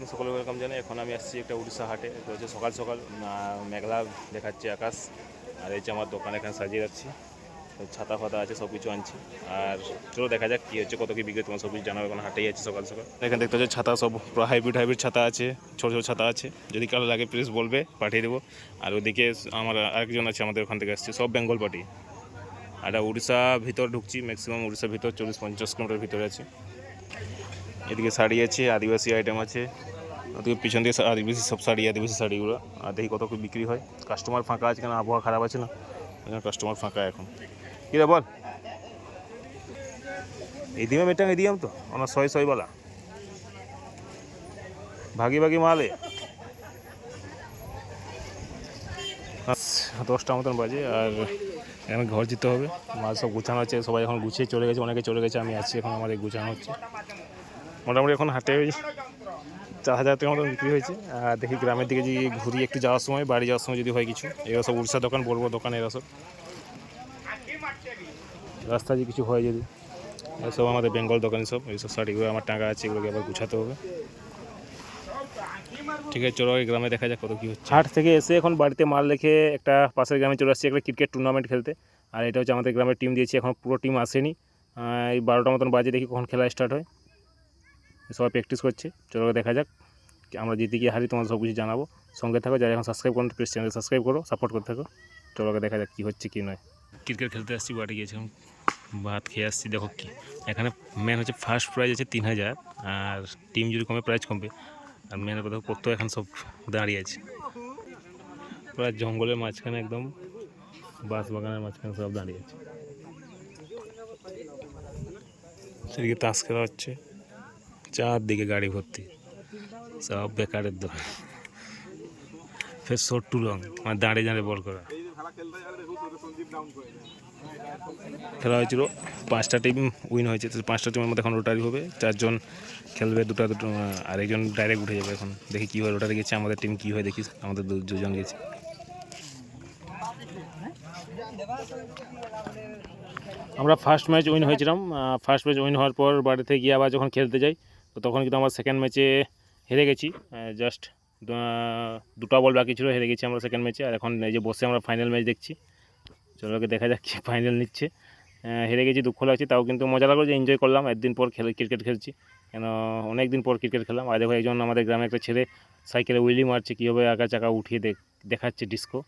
প্রতিদিন সকলে ওয়েলকাম জানাই। এখন আমি আসছি একটা উড়িষ্যা হাটে। তো হচ্ছে সকাল সকাল মেঘলা দেখাচ্ছে আকাশ, আর এই যে আমার দোকান এখানে সাজিয়ে যাচ্ছি, ছাতা ফাতা আছে, সব কিছু আনছি। আর চলো দেখা যাক কী হচ্ছে, কত কী বিক্রি তোমার সব কিছু জানাবো। এখন হাটেই আছে সকাল সকাল। এখানে দেখতে হচ্ছে ছাতা সব পুরো হাইব্রিড ছাতা আছে, ছোটো ছোটো ছাতা আছে। যদি কারো লাগে প্লিজ বলবে, পাঠিয়ে দেবো। আর ওদিকে আমার আরেকজন আছে, আমাদের ওখান থেকে আসছে, সব বেঙ্গল পার্টি। আর উড়িষ্যা ভিতর ঢুকছি, ম্যাক্সিমাম উড়িষ্যার ভিতর 40-50 কিলোমিটার ভিতরে আছে। এদিকে শাড়ি আছে, আদিবাসী আইটেম আছে। ওদিকে পিছন দিয়ে আদিবাসী সব শাড়ি, আদিবাসী শাড়িগুলো। আর দেখি কত বিক্রি হয়। কাস্টমার ফাঁকা আছে, কেন আবহাওয়া খারাপ আছে না, কাস্টমার ফাঁকা এখন। কী রে বল, ইদিমে মিটাং ইদিয়াম তো ওনার 100 वाला ভাগি ভাগি মালে। 10টা মতন বাজে, আর এখন ঘর যেতে হবে। মাল সব গুছানো আছে, সবাই এখন গুছিয়ে চলে গেছে, অনেকে চলে গেছে, আমি আছি এখন। আমাদের গুছানো হচ্ছে। মোটামুটি এখন হাটে 4,000 টাকার মতন বিক্রি হয়েছে। আর দেখি গ্রামের দিকে যদি ঘুরি একটু, যাওয়ার সময়, বাড়ি যাওয়ার সময় যদি হয় কিছু। এরা সব উড়িষ্যা দোকান, বড় বড় দোকান এরা সব। রাস্তায় যে কিছু হয় যদি, এসব আমাদের বেঙ্গল দোকান সব। এইসব শাড়িগুলো আমার টাকা আছে, এগুলোকে আবার গুছাতে হবে। ঠিক আছে, চলো গ্রামে দেখা যাক কত কী হচ্ছে। হাট থেকে এসে এখন বাড়িতে মাল রেখে একটা পাশের গ্রামে চলে আসছি একটা ক্রিকেট টুর্নামেন্ট খেলতে। আর এটা হচ্ছে আমাদের গ্রামের টিম দিয়েছি, এখন পুরো টিম আসেনি। এই 12টা মতন বাজে, দেখি কখন খেলা স্টার্ট হয়। সবাই প্র্যাকটিস করছে, চলো দেখা যাক। আমরা জিতে গিয়ে হারি তোমাদের সব কিছু জানাবো। সঙ্গে থাকো, যারা এখন সাবস্ক্রাইব করুন প্লিজ চ্যানেল সাবস্ক্রাইব করো, সাপোর্ট করতে থাকো। চলো দেখা যাক কী হচ্ছে কী নয়। ক্রিকেট খেলতে আসছি, বাড়ি গিয়েছিলাম, ভাত খেয়ে আসছি। দেখো কি এখানে মেন হচ্ছে ফার্স্ট প্রাইজ আছে 3,000, আর টিম যদি কমে প্রাইজ কমবে। আর মেনের কথা করতে এখানে সব দাঁড়িয়ে আছে, প্রায় জঙ্গলের মাঝখানে, একদম বাঁশ বাগানের মাঝখানে সব দাঁড়িয়ে আছে। সেদিকে তাস খেলা হচ্ছে, চারদিকে গাড়ি ভর্তি, সব বেকারের দোকান। ফের শর্ট টু লং, মানে দাঁড়িয়ে দাঁড়িয়ে বল করা। খেলা হয়েছিল, 5টা টিম উইন হয়েছে। 5টা টিমের মধ্যে এখন রোটারি হবে, 4জন খেলবে, দুটো আরেকজন ডাইরেক্ট উঠে যাবে। এখন দেখি কী হয়, রোটারি গেছে আমাদের টিম, কী হয় দেখি। আমাদের দুজন গেছে। আমরা ফার্স্ট ম্যাচ উইন হয়েছিলাম। ফার্স্ট ম্যাচ উইন হওয়ার পর বাড়িতে গিয়ে আবার যখন খেলতে যাই, তো তখন কিন্তু আমরা সেকেন্ড ম্যাচে হেরে গেছি। জাস্ট 2টা বল বাকি ছিল, হেরে গেছি আমরা সেকেন্ড ম্যাচে। আর এখন এই যে বসে আমরা ফাইনাল ম্যাচ দেখছি। চলো দেখা যাক কি ফাইনাল নিচ্ছে। হেরে গেছি, দুঃখ লাগছে, তাও কিন্তু মজা লাগলো যে এনজয় করলাম। একদিন পর ক্রিকেট খেলছি, কেন অনেক দিন পর ক্রিকেট খেললাম। আর দেখো একজন আমাদের গ্রামে একটা ছেলে সাইকেলে উইলি মারছে, কীভাবে আঁকা চাকা উঠিয়ে দেখাচ্ছে ডিস্কো।